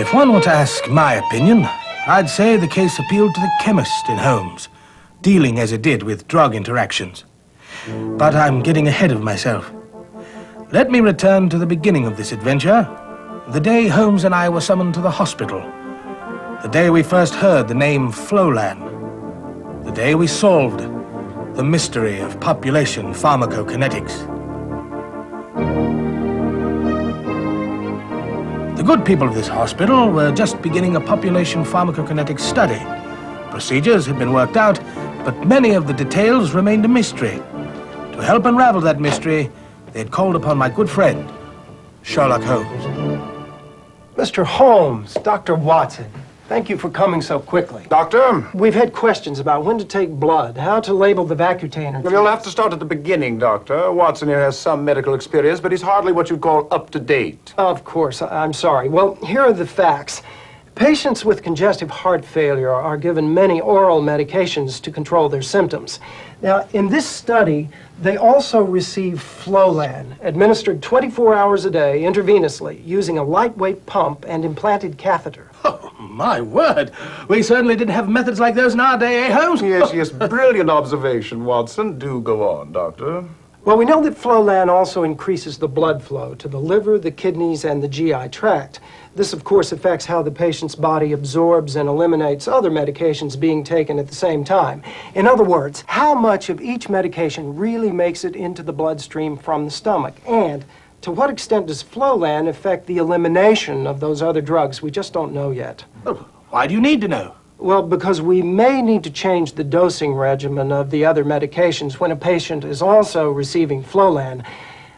If one were to ask my opinion, I'd say the case appealed to the chemist in Holmes, dealing as it did with drug interactions. But I'm getting ahead of myself. Let me return to the beginning of this adventure, the day Holmes and I were summoned to the hospital, the day we first heard the name Flolan, the day we solved the mystery of population pharmacokinetics. The good people of this hospital were just beginning a population pharmacokinetics study. Procedures had been worked out, but many of the details remained a mystery. To help unravel that mystery, they had called upon my good friend, Sherlock Holmes. Mr. Holmes, Dr. Watson, thank you for coming so quickly. Doctor? We've had questions about when to take blood, how to label the vacutainer. Well, you'll have to start at the beginning, Doctor. Watson here has some medical experience, but he's hardly what you'd call up-to-date. Of course, I'm sorry. Well, here are the facts. Patients with congestive heart failure are given many oral medications to control their symptoms. Now, in this study, they also receive Flolan, administered 24 hours a day intravenously using a lightweight pump and implanted catheter. Oh, my word. We certainly didn't have methods like those in our day, eh, Holmes? Yes, brilliant observation, Watson. Do go on, Doctor. Well, we know that Flolan also increases the blood flow to the liver, the kidneys, and the GI tract. This, of course, affects how the patient's body absorbs and eliminates other medications being taken at the same time. In other words, how much of each medication really makes it into the bloodstream from the stomach? And to what extent does Flolan affect the elimination of those other drugs? We just don't know yet. Oh, why do you need to know? Well, because we may need to change the dosing regimen of the other medications when a patient is also receiving Flolan.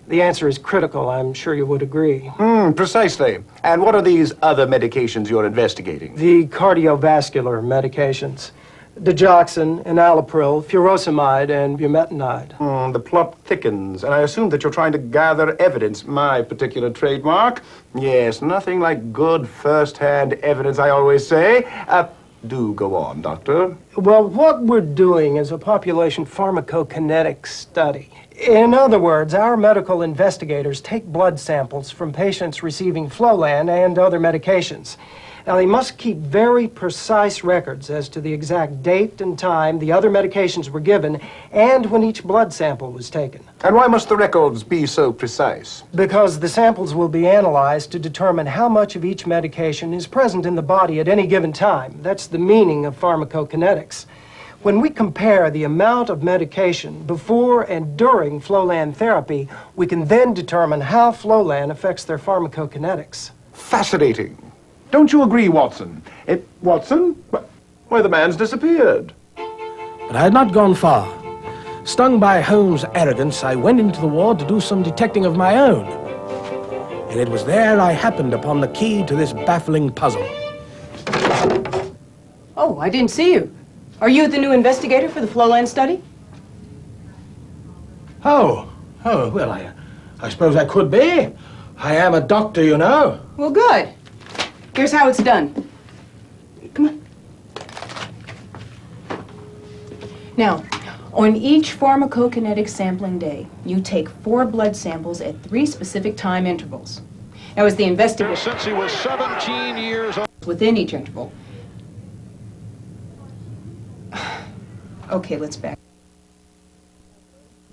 The answer is critical, I'm sure you would agree. Precisely. And what are these other medications you're investigating? The cardiovascular medications. Digoxin, enalapril, furosemide, and bumetanide. The plot thickens, and I assume that you're trying to gather evidence. My particular trademark. Yes, nothing like good first-hand evidence, I always say. Do go on, Doctor. Well, what we're doing is a population pharmacokinetics study. In other words, our medical investigators take blood samples from patients receiving Flolan and other medications. Now, they must keep very precise records as to the exact date and time the other medications were given and when each blood sample was taken. And why must the records be so precise? Because the samples will be analyzed to determine how much of each medication is present in the body at any given time. That's the meaning of pharmacokinetics. When we compare the amount of medication before and during Flolan therapy, we can then determine how Flolan affects their pharmacokinetics. Fascinating. Don't you agree, Watson? Watson? Why, the man's disappeared. But I had not gone far. Stung by Holmes' arrogance, I went into the ward to do some detecting of my own. And it was there I happened upon the key to this baffling puzzle. Oh, I didn't see you. Are you the new investigator for the Flolan study? Oh, well, I suppose I could be. I am a doctor, you know. Well, good. Here's how it's done. Come on. Now, on each pharmacokinetic sampling day, you take 4 blood samples at 3 specific time intervals. Now, as the investigator... Since he was 17 years old. Within each interval. Okay, let's back.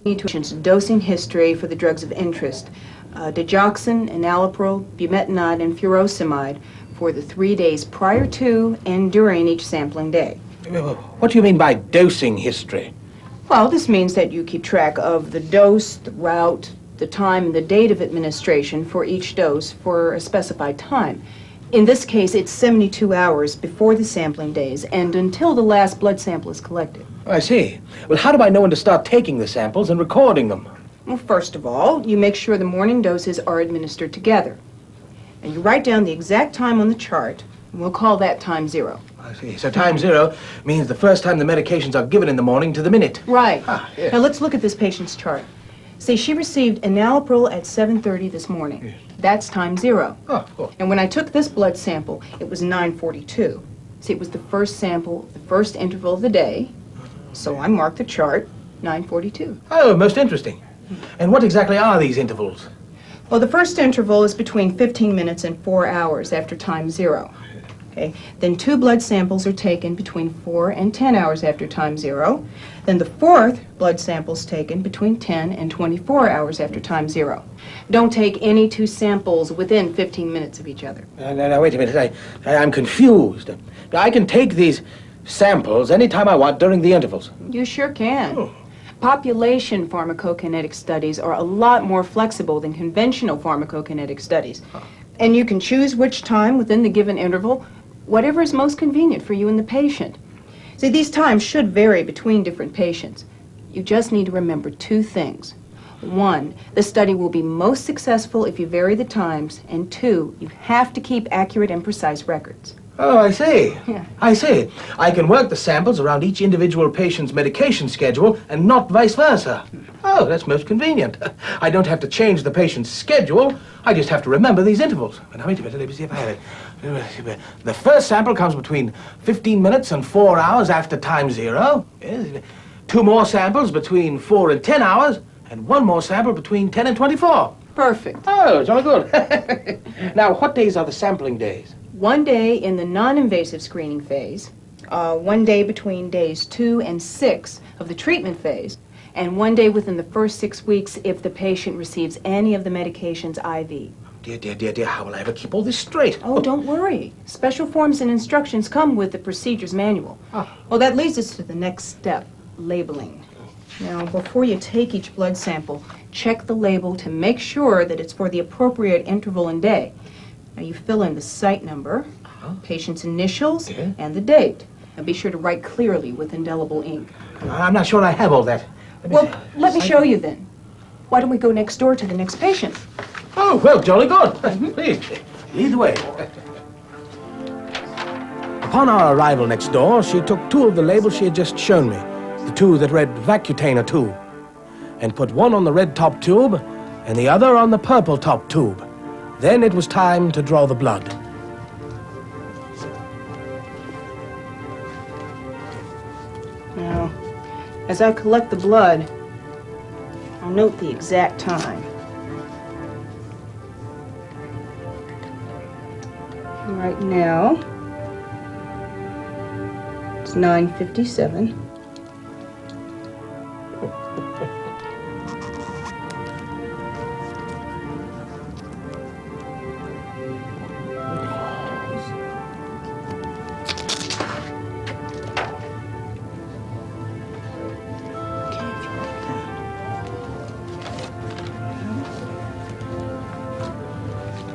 Need to dosing history for the drugs of interest. Digoxin, enalapril, bumetanide, and furosemide for the 3 days prior to and during each sampling day. What do you mean by dosing history? Well, this means that you keep track of the dose, the route, the time, and the date of administration for each dose for a specified time. In this case, it's 72 hours before the sampling days and until the last blood sample is collected. I see. Well, how do I know when to start taking the samples and recording them? Well, first of all, you make sure the morning doses are administered together. And you write down the exact time on the chart, and we'll call that time 0. I see. So time 0 means the first time the medications are given in the morning to the minute. Right. Yes. Now, let's look at this patient's chart. Say she received enalapril at 7:30 this morning. Yes. That's time 0. Oh, of course. And when I took this blood sample, it was 9:42. See, it was the first sample, the first interval of the day. So I marked the chart, 9:42. Oh, most interesting. And what exactly are these intervals? Well, the first interval is between 15 minutes and 4 hours after time 0. Okay. Then 2 blood samples are taken between 4 and 10 hours after time 0. Then the 4th blood sample is taken between 10 and 24 hours after time 0. Don't take any 2 samples within 15 minutes of each other. Now, wait a minute. I'm confused. I can take these samples anytime I want during the intervals. You sure can. Population pharmacokinetic studies are a lot more flexible than conventional pharmacokinetic studies. And you can choose which time within the given interval, whatever is most convenient for you and the patient. See, these times should vary between different patients. You just need to remember 2 things. 1, the study will be most successful if you vary the times, and 2, you have to keep accurate and precise records. Oh, I see. Yeah. I see. I can work the samples around each individual patient's medication schedule and not vice versa. Oh, that's most convenient. I don't have to change the patient's schedule. I just have to remember these intervals. Now, wait a minute. Let me see if I have it. The first sample comes between 15 minutes and 4 hours after time 0. Yes. 2 more samples between 4 and 10 hours, and 1 more sample between 10 and 24. Perfect. Oh, jolly good. Now, what days are the sampling days? 1 day in the non-invasive screening phase, 1 day between days 2 and 6 of the treatment phase, and 1 day within the first 6 weeks if the patient receives any of the medications IV. Dear, how will I ever keep all this straight? Oh, don't worry. Special forms and instructions come with the procedures manual. Well, that leads us to the next step, labeling. Now, before you take each blood sample, check the label to make sure that it's for the appropriate interval and day. Now, you fill in the site number, patient's initials, and the date. And be sure to write clearly with indelible ink. I'm not sure I have all that. Let me show you then. Why don't we go next door to the next patient? Oh, well, jolly good. Please, lead the way. Upon our arrival next door, she took 2 of the labels she had just shown me, the 2 that read Vacutainer tube, and put 1 on the red top tube and the other on the purple top tube. Then it was time to draw the blood. Now, as I collect the blood, I'll note the exact time. Right now, it's 9:57.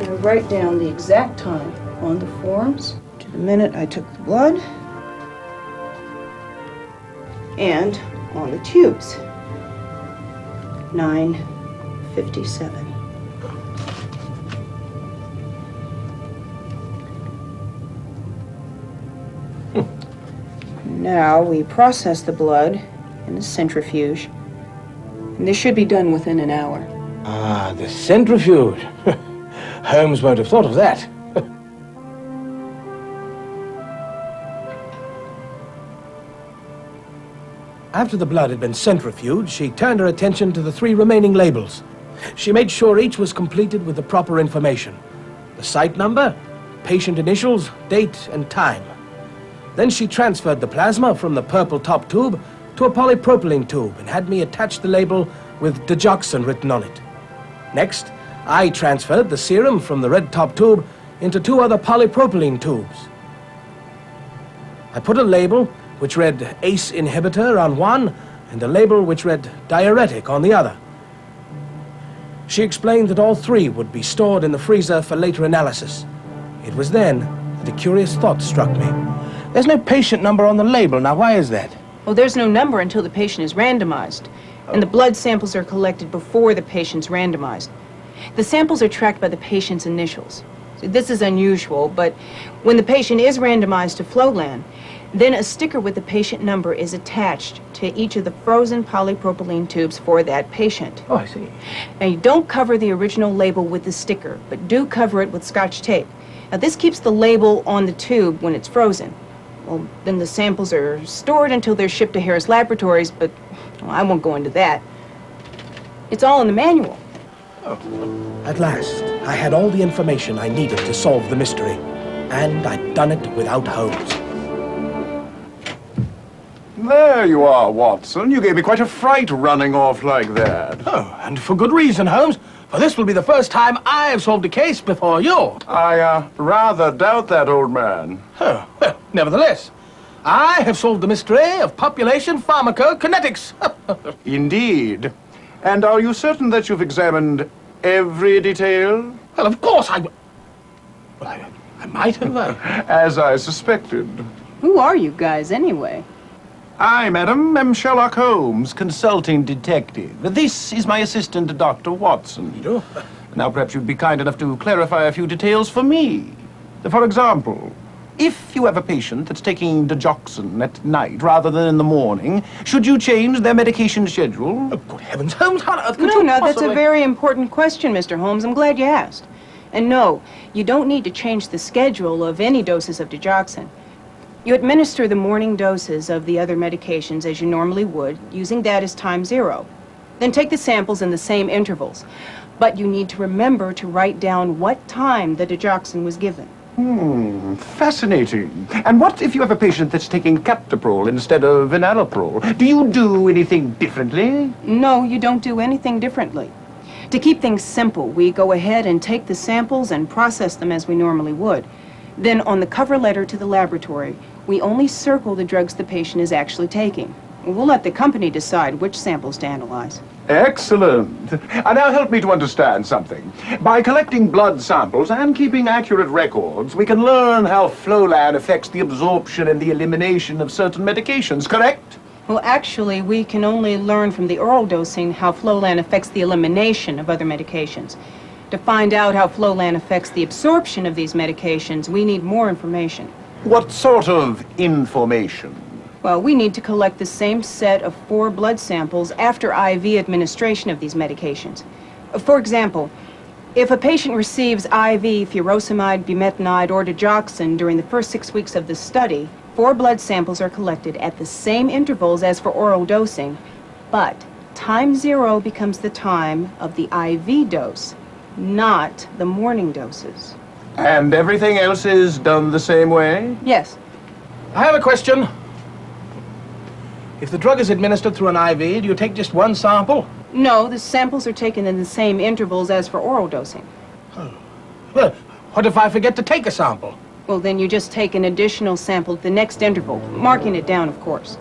I'll write down the exact time on the forms to the minute I took the blood and on the tubes. 9:57. Now we process the blood in the centrifuge, and this should be done within an hour. Ah, the centrifuge. Holmes won't have thought of that. After the blood had been centrifuged, she turned her attention to the 3 remaining labels. She made sure each was completed with the proper information: the site number, patient initials, date, and time. Then she transferred the plasma from the purple top tube to a polypropylene tube and had me attach the label with digoxin written on it. Next, I transferred the serum from the red top tube into 2 other polypropylene tubes. I put a label which read ACE inhibitor on one and a label which read diuretic on the other. She explained that all 3 would be stored in the freezer for later analysis. It was then that a curious thought struck me. There's no patient number on the label. Now, why is that? Well, there's no number until the patient is randomized, and the blood samples are collected before the patient's randomized. The samples are tracked by the patient's initials. So this is unusual, but when the patient is randomized to Flolan, then a sticker with the patient number is attached to each of the frozen polypropylene tubes for that patient. Oh, I see. Now, you don't cover the original label with the sticker, but do cover it with Scotch tape. Now, this keeps the label on the tube when it's frozen. Well, then the samples are stored until they're shipped to Harris Laboratories, but well, I won't go into that. It's all in the manual. At last, I had all the information I needed to solve the mystery. And I'd done it without Holmes. There you are, Watson. You gave me quite a fright running off like that. Oh, and for good reason, Holmes. For this will be the first time I have solved a case before you. I rather doubt that, old man. Oh, well, nevertheless, I have solved the mystery of population pharmacokinetics. Indeed. And are you certain that you've examined every detail? Well, of course I might have. As I suspected. Who are you guys, anyway? I, madam, am Sherlock Holmes, consulting detective. This is my assistant, Dr. Watson. do? Now, perhaps you'd be kind enough to clarify a few details for me. For example, if you have a patient that's taking digoxin at night rather than in the morning, should you change their medication schedule? Oh, good heavens, Holmes, how on earth could No, you that's a possibly... very important question, Mr. Holmes. I'm glad you asked. And no, you don't need to change the schedule of any doses of digoxin. You administer the morning doses of the other medications as you normally would, using that as time 0. Then take the samples in the same intervals. But you need to remember to write down what time the digoxin was given. Fascinating. And what if you have a patient that's taking captopril instead of enalapril? Do you do anything differently? No, you don't do anything differently. To keep things simple, we go ahead and take the samples and process them as we normally would. Then on the cover letter to the laboratory, we only circle the drugs the patient is actually taking. We'll let the company decide which samples to analyze. Excellent. And now help me to understand something. By collecting blood samples and keeping accurate records, we can learn how Flolan affects the absorption and the elimination of certain medications, correct? Well, actually, we can only learn from the oral dosing how Flolan affects the elimination of other medications. To find out how Flolan affects the absorption of these medications, we need more information. What sort of information? Well, we need to collect the same set of 4 blood samples after IV administration of these medications. For example, if a patient receives IV furosemide, bumetanide, or digoxin during the first 6 weeks of the study, 4 blood samples are collected at the same intervals as for oral dosing, but time 0 becomes the time of the IV dose, not the morning doses. And everything else is done the same way? Yes. I have a question. If the drug is administered through an IV, do you take just one sample? No, the samples are taken in the same intervals as for oral dosing. Well, what if I forget to take a sample? Well, then you just take an additional sample at the next interval, marking it down, of course.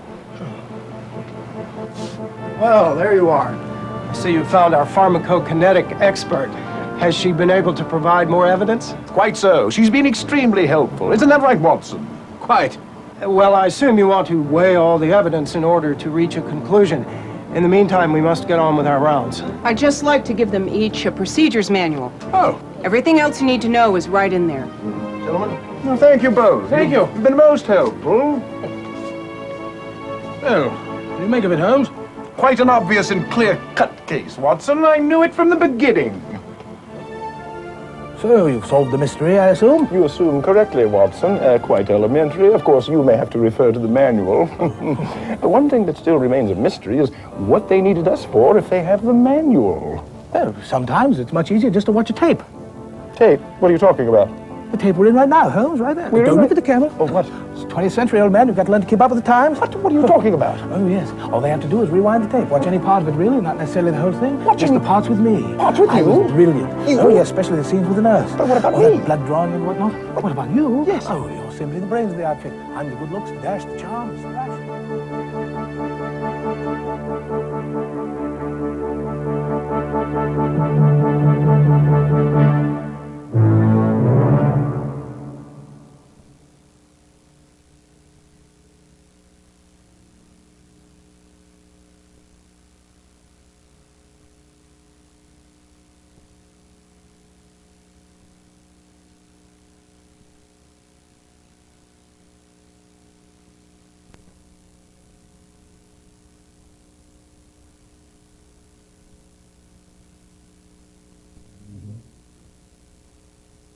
Well, there you are. I see you found our pharmacokinetic expert. Has she been able to provide more evidence? Quite so. She's been extremely helpful. Isn't that right, Watson? Quite. Well, I assume you want to weigh all the evidence in order to reach a conclusion. In the meantime, we must get on with our rounds. I'd just like to give them each a procedures manual. Oh, Everything else you need to know is right in there. gentlemen. Well, thank you both. Thank you. You've been most helpful. Well, what do you make of it, Holmes? Quite an obvious and clear-cut case, Watson. I knew it from the beginning. So, you've solved the mystery, I assume? You assume correctly, Watson. Quite elementary. Of course, you may have to refer to the manual. The one thing that still remains a mystery is what they needed us for if they have the manual. Well, sometimes it's much easier just to watch a tape. Tape? What are you talking about? The tape we're in right now, Holmes, right there. We're Don't in look at the camera. Oh, what? It's 20th century, old man. You've got to learn to keep up with the times. What are you talking about? Oh, yes. All they have to do is rewind the tape. Watch any part of it, really, not necessarily the whole thing. What, just you- the parts with me. Parts with I you? was brilliant. You? Oh, yes, especially the scenes with the nurse. But what about all me? that blood drawing and whatnot. What about you? Yes. Oh, you're simply the brains of the outfit. I'm the good looks, the dash, the charm, the